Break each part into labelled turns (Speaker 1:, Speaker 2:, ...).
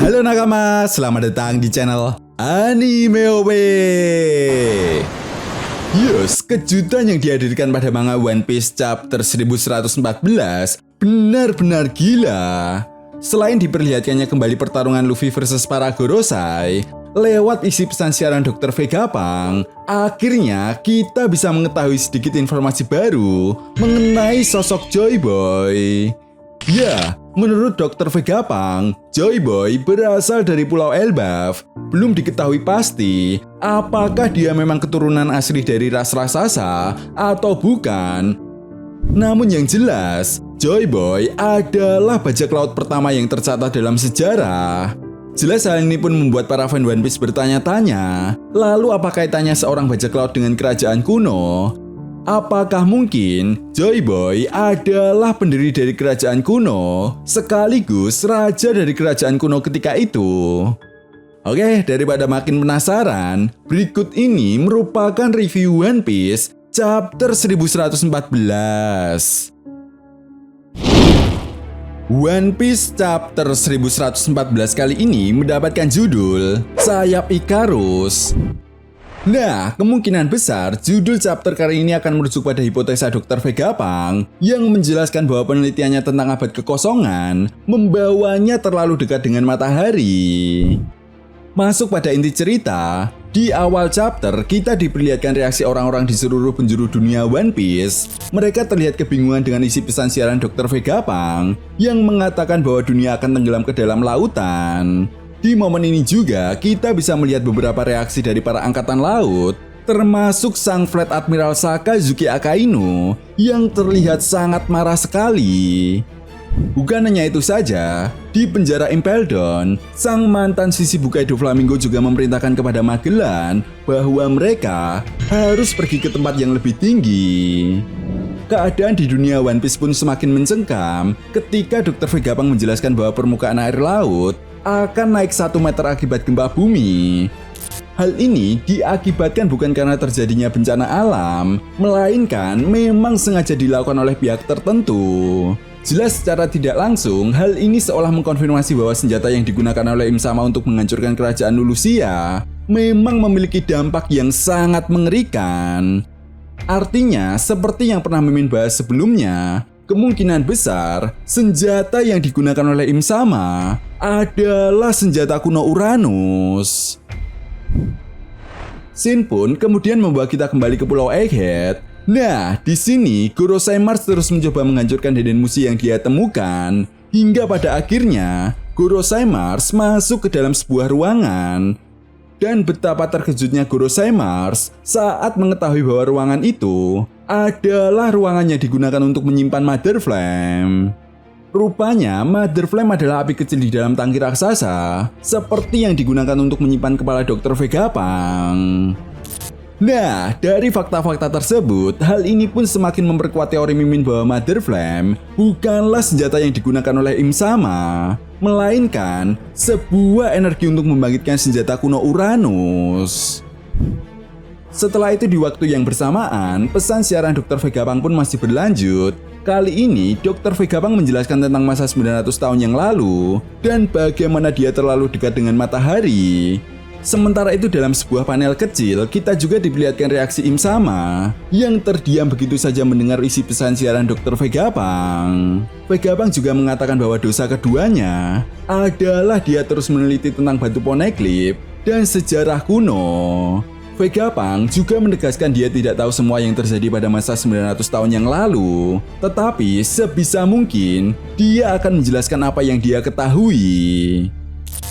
Speaker 1: Halo nakama, selamat datang di channel Anime OP. Yes, kejutan yang dihadirkan pada manga One Piece chapter 1114 benar-benar gila. Selain diperlihatkannya kembali pertarungan Luffy versus para Gorosei, lewat isi pesan siaran Dr. Vegapunk, akhirnya kita bisa mengetahui sedikit informasi baru mengenai sosok Joy Boy. Ya, menurut Dr. Vegapunk, Joy Boy berasal dari Pulau Elbaf. Belum diketahui pasti apakah dia memang keturunan asli dari ras raksasa atau bukan. Namun yang jelas, Joy Boy adalah bajak laut pertama yang tercatat dalam sejarah. Jelas hal ini pun membuat para fan One Piece bertanya-tanya, lalu apa kaitannya seorang bajak laut dengan kerajaan kuno? Apakah mungkin Joy Boy adalah pendiri dari kerajaan kuno, sekaligus raja dari kerajaan kuno ketika itu? Oke, daripada makin penasaran, berikut ini merupakan review One Piece chapter 1114. One Piece chapter 1114 kali ini mendapatkan judul Sayap Ikarus. Nah, kemungkinan besar judul chapter kali ini akan merujuk pada hipotesa Dr. Vegapunk yang menjelaskan bahwa penelitiannya tentang abad kekosongan membawanya terlalu dekat dengan matahari. Masuk pada inti cerita, di awal chapter kita diperlihatkan reaksi orang-orang di seluruh penjuru dunia One Piece. Mereka terlihat kebingungan dengan isi pesan siaran Dr. Vegapunk yang mengatakan bahwa dunia akan tenggelam ke dalam lautan. Di momen ini juga kita bisa melihat beberapa reaksi dari para angkatan laut, termasuk sang Fleet Admiral Sakazuki Akainu yang terlihat sangat marah sekali. Bukan hanya itu saja, di penjara Impel Down, sang mantan sisi Bukai Doflamingo juga memerintahkan kepada Magellan bahwa mereka harus pergi ke tempat yang lebih tinggi. Keadaan di dunia One Piece pun semakin mencengkam ketika Dr. Vegapunk menjelaskan bahwa permukaan air laut akan naik 1 meter akibat gempa bumi. Hal ini diakibatkan bukan karena terjadinya bencana alam, melainkan memang sengaja dilakukan oleh pihak tertentu. Jelas secara tidak langsung, hal ini seolah mengkonfirmasi bahwa senjata yang digunakan oleh Im Sama untuk menghancurkan kerajaan Lulusia memang memiliki dampak yang sangat mengerikan. Artinya, seperti yang pernah Mimin bahas sebelumnya, kemungkinan besar senjata yang digunakan oleh Im Sama adalah senjata kuno Uranus. Shin pun kemudian membawa kita kembali ke Pulau Egghead. Nah, di sini Gorosei Mars terus mencoba menghancurkan Denden Mushi yang dia temukan, hingga pada akhirnya Gorosei Mars masuk ke dalam sebuah ruangan. Dan betapa terkejutnya Gorosei Mars saat mengetahui bahwa ruangan itu adalah ruangan yang digunakan untuk menyimpan Mother Flame. Rupanya Mother Flame adalah api kecil di dalam tangki raksasa, seperti yang digunakan untuk menyimpan kepala Dr. Vegapunk. Nah, dari fakta-fakta tersebut, hal ini pun semakin memperkuat teori Mimin bahwa Mother Flame bukanlah senjata yang digunakan oleh Im Sama, melainkan sebuah energi untuk membangkitkan senjata kuno Uranus. Setelah itu di waktu yang bersamaan, pesan siaran Dr. Vegapunk pun masih berlanjut. Kali ini, Dr. Vegapunk menjelaskan tentang masa 900 tahun yang lalu dan bagaimana dia terlalu dekat dengan matahari. Sementara itu dalam sebuah panel kecil, kita juga diperlihatkan reaksi Im Sama yang terdiam begitu saja mendengar isi pesan siaran Dr. Vegapunk. Vegapunk juga mengatakan bahwa dosa keduanya adalah dia terus meneliti tentang batu Poneglyph dan sejarah kuno. Vegapunk juga menegaskan dia tidak tahu semua yang terjadi pada masa 900 tahun yang lalu, tetapi sebisa mungkin dia akan menjelaskan apa yang dia ketahui.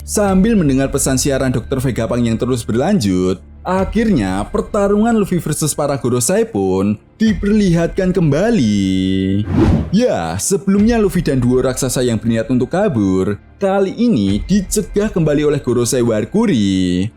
Speaker 1: Sambil mendengar pesan siaran Dr. Vegapunk yang terus berlanjut, akhirnya pertarungan Luffy versus para Gorosei pun diperlihatkan kembali. Ya, sebelumnya Luffy dan duo raksasa yang berniat untuk kabur, kali ini dicegah kembali oleh Gorosei Warkuri.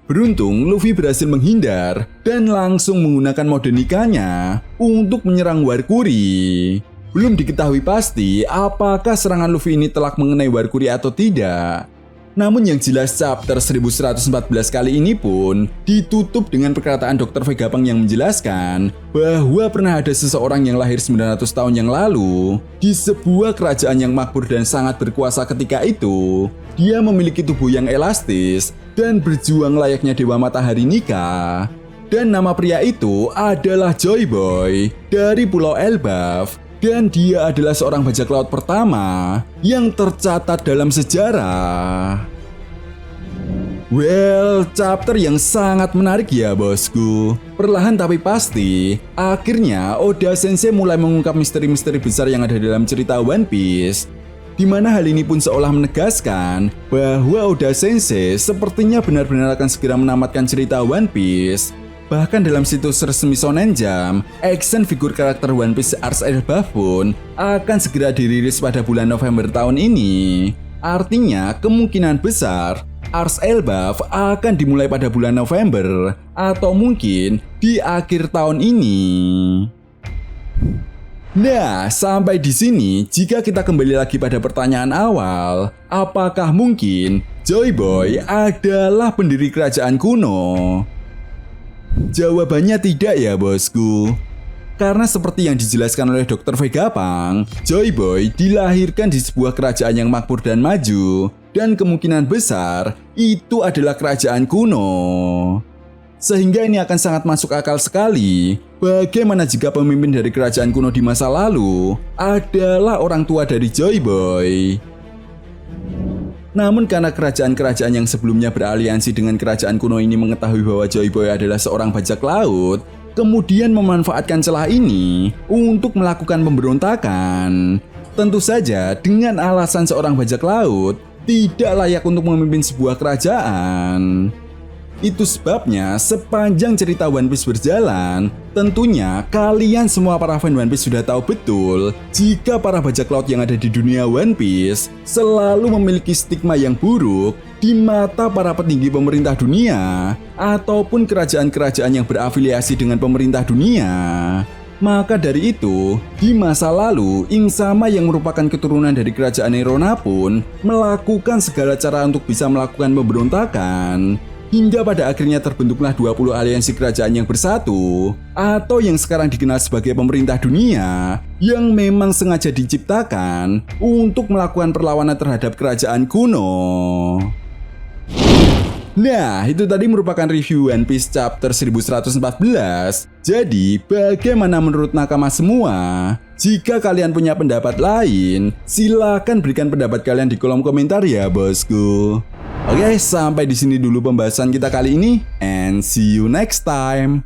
Speaker 1: Beruntung Luffy berhasil menghindar dan langsung menggunakan mode nikahnya untuk menyerang Warkuri. Belum diketahui pasti apakah serangan Luffy ini telak mengenai Warkuri atau tidak. Namun yang jelas chapter 1114 kali ini pun ditutup dengan perkataan Dr. Vegapunk yang menjelaskan bahwa pernah ada seseorang yang lahir 900 tahun yang lalu di sebuah kerajaan yang makmur dan sangat berkuasa ketika itu. Dia memiliki tubuh yang elastis dan berjuang layaknya Dewa Matahari Nika. Dan nama pria itu adalah Joy Boy dari Pulau Elbaf. Dan dia adalah seorang bajak laut pertama yang tercatat dalam sejarah. Well, chapter yang sangat menarik ya bosku. Perlahan tapi pasti, akhirnya Oda Sensei mulai mengungkap misteri-misteri besar yang ada dalam cerita One Piece. Di mana hal ini pun seolah menegaskan bahwa Oda Sensei sepertinya benar-benar akan segera menamatkan cerita One Piece. Bahkan dalam situs resmi Shonen Jump, action figur karakter One Piece Ars Elbaf pun akan segera dirilis pada bulan November tahun ini. Artinya kemungkinan besar Ars Elbaf akan dimulai pada bulan November atau mungkin di akhir tahun ini. Nah, sampai di sini jika kita kembali lagi pada pertanyaan awal, apakah mungkin Joy Boy adalah pendiri kerajaan kuno? Jawabannya tidak ya bosku. Karena seperti yang dijelaskan oleh Dr. Vegapunk, Joy Boy dilahirkan di sebuah kerajaan yang makmur dan maju, dan kemungkinan besar itu adalah kerajaan kuno. Sehingga ini akan sangat masuk akal sekali. Bagaimana jika pemimpin dari kerajaan kuno di masa lalu adalah orang tua dari Joy Boy? Namun karena kerajaan-kerajaan yang sebelumnya beraliansi dengan kerajaan kuno ini mengetahui bahwa Joy Boy adalah seorang bajak laut, kemudian memanfaatkan celah ini untuk melakukan pemberontakan. Tentu saja dengan alasan seorang bajak laut tidak layak untuk memimpin sebuah kerajaan. Itu sebabnya sepanjang cerita One Piece berjalan, tentunya kalian semua para fan One Piece sudah tahu betul jika para bajak laut yang ada di dunia One Piece selalu memiliki stigma yang buruk di mata para petinggi pemerintah dunia ataupun kerajaan-kerajaan yang berafiliasi dengan pemerintah dunia. Maka dari itu, di masa lalu, Ing Sama yang merupakan keturunan dari kerajaan Erona pun melakukan segala cara untuk bisa melakukan pemberontakan. Hingga pada akhirnya terbentuklah 20 aliansi kerajaan yang bersatu, atau yang sekarang dikenal sebagai pemerintah dunia, yang memang sengaja diciptakan untuk melakukan perlawanan terhadap kerajaan kuno. Nah, itu tadi merupakan review One Piece chapter 1114. Jadi, bagaimana menurut nakama semua? Jika kalian punya pendapat lain, silakan berikan pendapat kalian di kolom komentar ya, bosku. Oke, sampai di sini dulu pembahasan kita kali ini, and see you next time.